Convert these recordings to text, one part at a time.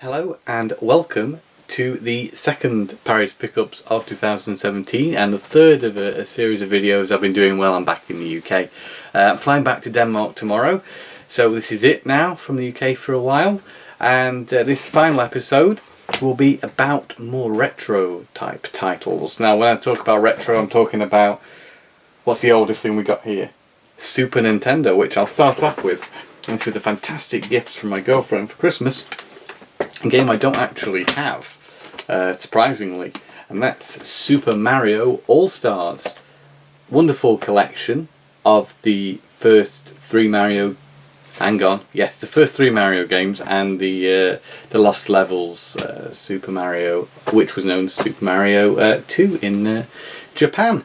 Hello and welcome to the second Parry's Pickups of 2017 and the third of a series of videos I've been doing while I'm back in the UK. I'm flying back to Denmark tomorrow, so this is it now from the UK for a while, and this final episode will be about more retro type titles. Now when I talk about retro, I'm talking about what's the oldest thing we got here? Super Nintendo, which I'll start off with. This was a fantastic gift from my girlfriend for Christmas. A game I don't actually have, surprisingly, and that's Super Mario All-Stars. Wonderful collection of the first three Mario... the first three Mario games and the Lost Levels Super Mario, which was known as Super Mario 2 in Japan.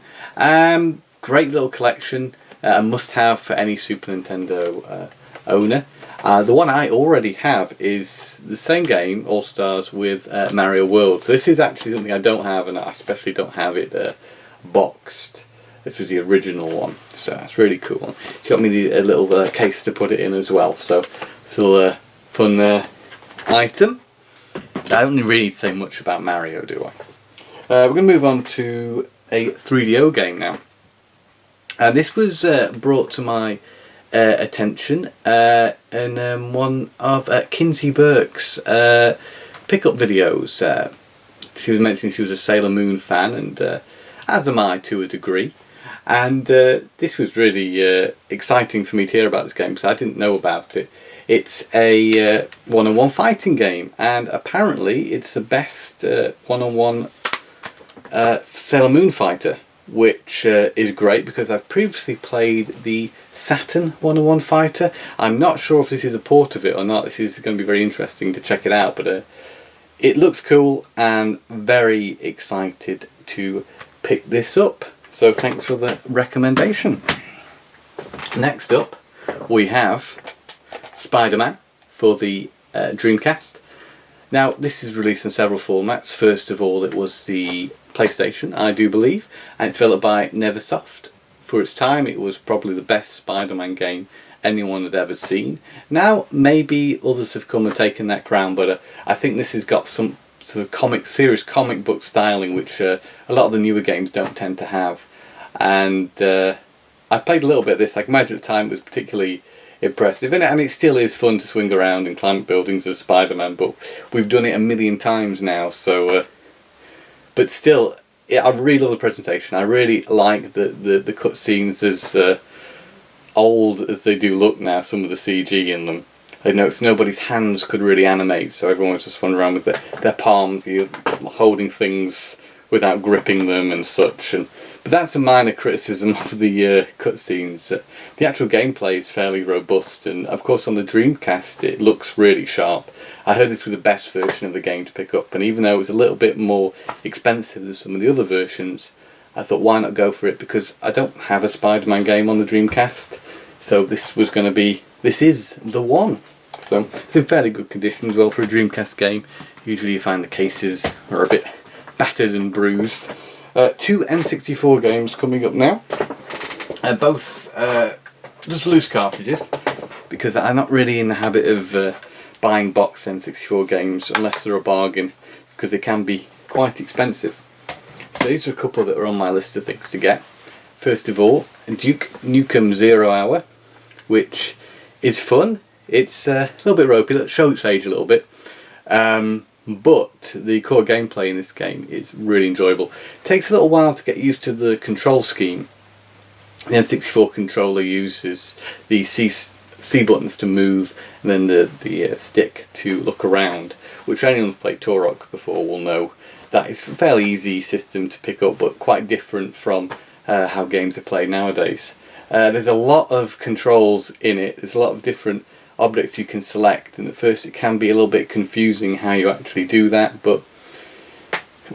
Great little collection, a must-have for any Super Nintendo owner. The one I already have is the same game, All Stars, with Mario World. So this is actually something I don't have, and I especially don't have it boxed. This was the original one, so that's really cool. She got me a little case to put it in as well, so it's a little fun item. I don't really say much about Mario, do I? We're going to move on to a 3DO game now. This was brought to my attention in one of Kinsey Burke's pickup videos. She was mentioning she was a Sailor Moon fan, and as am I to a degree, and this was really exciting for me to hear about this game because I didn't know about it. It's a one-on-one fighting game, and apparently it's the best one-on-one Sailor Moon fighter, which is great because I've previously played the Saturn one-on-one fighter. I'm not sure if this is a port of it or not. This is going to be very interesting to check it out, but it looks cool and very excited to pick this up. So thanks for the recommendation. Next up we have Spider-Man for the Dreamcast. Now this is released in several formats. First of all, it was the PlayStation, I do believe, and it's developed by Neversoft. For its time, it was probably the best Spider-Man game anyone had ever seen. Now, maybe others have come and taken that crown, but I think this has got some sort of serious comic book styling, which a lot of the newer games don't tend to have. And I played a little bit of this. I can imagine at the time it was particularly impressive, and it still is fun to swing around and climb buildings as Spider-Man, but we've done it a million times now, so... but still, I really love the presentation. I really like the cutscenes, as old as they do look now, some of the CG in them. I noticed nobody's hands could really animate, so everyone was just running around with their palms, holding things without gripping them and such. But that's a minor criticism of the cutscenes. The actual gameplay is fairly robust, and of course on the Dreamcast it looks really sharp. I heard this was the best version of the game to pick up, and even though it was a little bit more expensive than some of the other versions, I thought why not go for it, because I don't have a Spider-Man game on the Dreamcast, so this is the one. So it's in fairly good condition as well for a Dreamcast game. Usually you find the cases are a bit battered and bruised. Two N64 games coming up now, both just loose cartridges, because I'm not really in the habit of buying box N64 games unless they're a bargain, because they can be quite expensive. So these are a couple that are on my list of things to get. First of all, Duke Nukem 0 Hour, which is fun. It's a little bit ropey, let's show its age a little bit. But the core gameplay in this game is really enjoyable. It takes a little while to get used to the control scheme. The N64 controller uses the C buttons to move, and then the stick to look around, which anyone who's played Turok before will know that it's a fairly easy system to pick up, but quite different from how games are played nowadays. There's a lot of controls in it. There's a lot of different objects you can select, and at first it can be a little bit confusing how you actually do that, but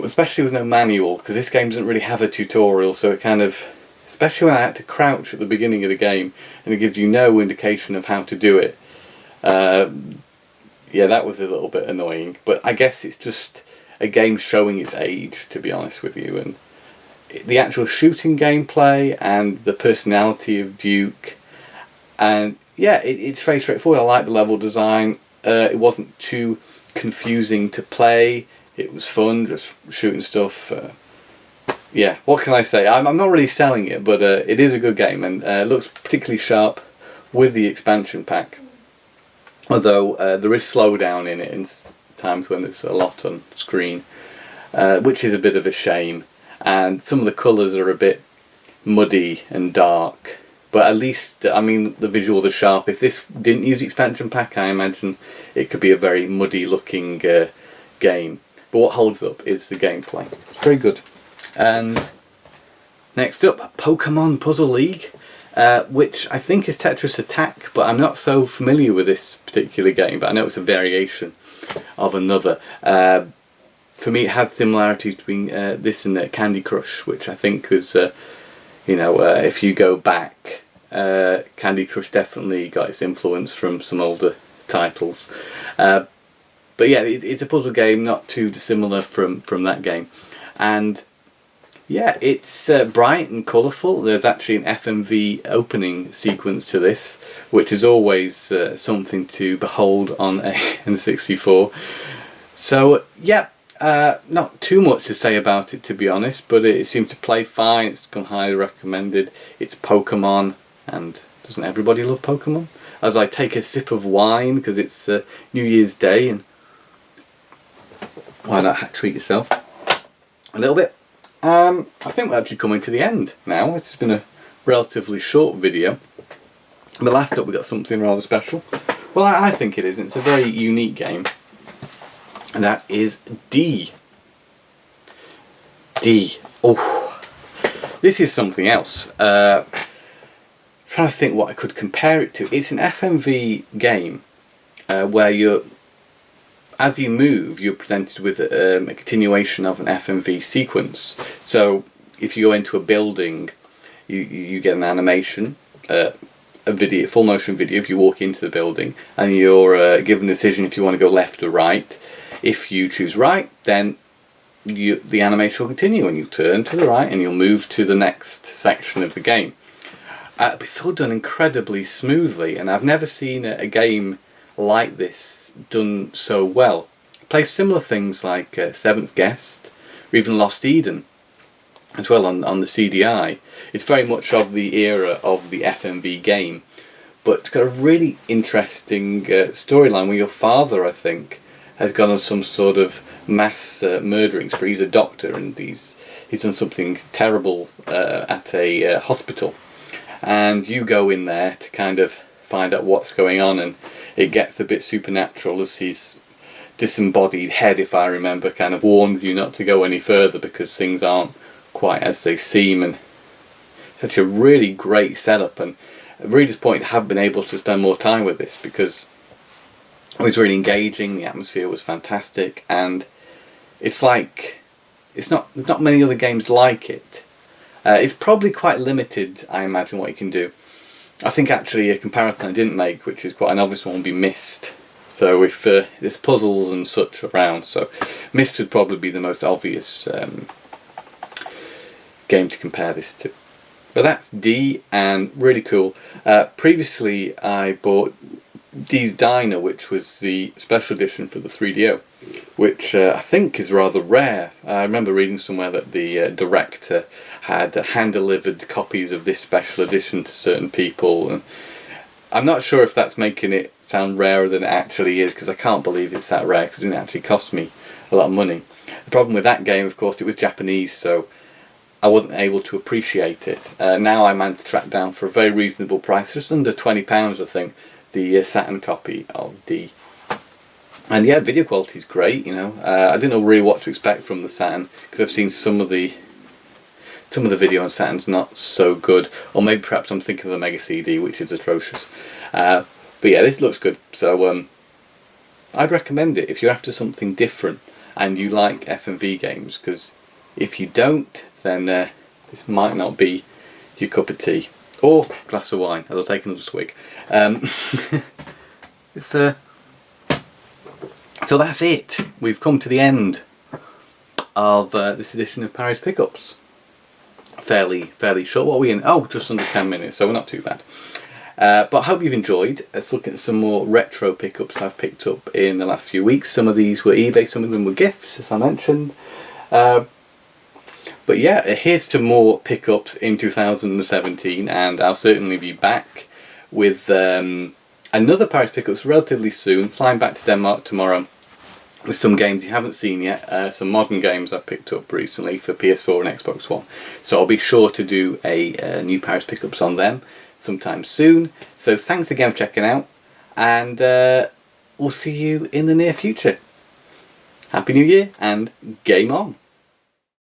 especially with no manual, because this game doesn't really have a tutorial, so it kind of, especially when I had to crouch at the beginning of the game and it gives you no indication of how to do it. Yeah, that was a little bit annoying, but I guess it's just a game showing its age, to be honest with you. And the actual shooting gameplay and the personality of Duke, and yeah, it's very straightforward. I like the level design. It wasn't too confusing to play. It was fun, just shooting stuff. Yeah, what can I say? I'm not really selling it, but it is a good game, and looks particularly sharp with the expansion pack. Although there is slowdown in it in times when there's a lot on screen, which is a bit of a shame. And some of the colours are a bit muddy and dark. But at least, I mean, the visuals are sharp. If this didn't use the expansion pack, I imagine it could be a very muddy looking game. But what holds up is the gameplay. It's very good. And next up, Pokemon Puzzle League, which I think is Tetris Attack, but I'm not so familiar with this particular game, but I know it's a variation of another. For me, it has similarities between this and Candy Crush, which I think was, if you go back, Candy Crush definitely got its influence from some older titles. But yeah, it's a puzzle game, not too dissimilar from that game. And yeah, it's bright and colourful. There's actually an FMV opening sequence to this, which is always something to behold on a N64. So yeah, not too much to say about it, to be honest, but it seems to play fine. It's gone highly recommended. It's Pokemon, and doesn't everybody love Pokemon? As I take a sip of wine, because it's New Year's Day, and why not treat yourself a little bit? I think we're actually coming to the end now. It's been a relatively short video. But last up we got something rather special. Well, I think it is. It's a very unique game. And that is D. D. Oh, this is something else. Trying to think what I could compare it to. It's an FMV game where as you move, you're presented with a continuation of an FMV sequence. So if you go into a building, you get an animation, a video, full motion video if you walk into the building, and you're given a decision if you want to go left or right. If you choose right, then the animation will continue, and you'll turn to the right and you'll move to the next section of the game. But it's all done incredibly smoothly, and I've never seen a game like this done so well. Play similar things like Seventh Guest, or even Lost Eden as well on the CDI. It's very much of the era of the FMV game, but it's got a really interesting storyline where your father, I think, has gone on some sort of mass murdering spree. He's a doctor, and he's done something terrible at a hospital, and you go in there to kind of find out what's going on, and it gets a bit supernatural as his disembodied head, if I remember, kind of warns you not to go any further because things aren't quite as they seem. And it's actually a really great setup, and I'm really disappointed I haven't been able to spend more time with this because it was really engaging, the atmosphere was fantastic, and it's like, there's not many other games like it. It's probably quite limited, I imagine, what you can do. I think actually a comparison I didn't make, which is quite an obvious one, would be Myst. So if there's puzzles and such around, so Myst would probably be the most obvious game to compare this to. But that's D, and really cool. Previously I bought D's Diner, which was the special edition for the 3DO, which I think is rather rare. I remember reading somewhere that the director had hand-delivered copies of this special edition to certain people, and I'm not sure if that's making it sound rarer than it actually is, because I can't believe it's that rare, because it didn't actually cost me a lot of money. The problem with that game, of course, it was Japanese, so I wasn't able to appreciate it. Now I managed to track down for a very reasonable price, just under £20 I think, the Saturn copy of D. And yeah, video quality is great, you know. I didn't know really what to expect from the Saturn, because I've seen some of the video on Saturn's not so good, or maybe perhaps I'm thinking of the Mega CD, which is atrocious. But yeah, this looks good, so I'd recommend it if you're after something different and you like FMV games, because if you don't, then this might not be your cup of tea. Or glass of wine, as I'll take another swig. So that's it. We've come to the end of this edition of Parry's Pickups. Fairly short. What are we in? Oh, just under 10 minutes, so we're not too bad. But I hope you've enjoyed. Let's look at some more retro pickups I've picked up in the last few weeks. Some of these were eBay, some of them were gifts, as I mentioned. But yeah, here's to more pickups in 2017, and I'll certainly be back with another Paris pickups relatively soon, flying back to Denmark tomorrow with some games you haven't seen yet, some modern games I've picked up recently for PS4 and Xbox One. So I'll be sure to do a new Paris pickups on them sometime soon. So thanks again for checking out, and we'll see you in the near future. Happy New Year and game on!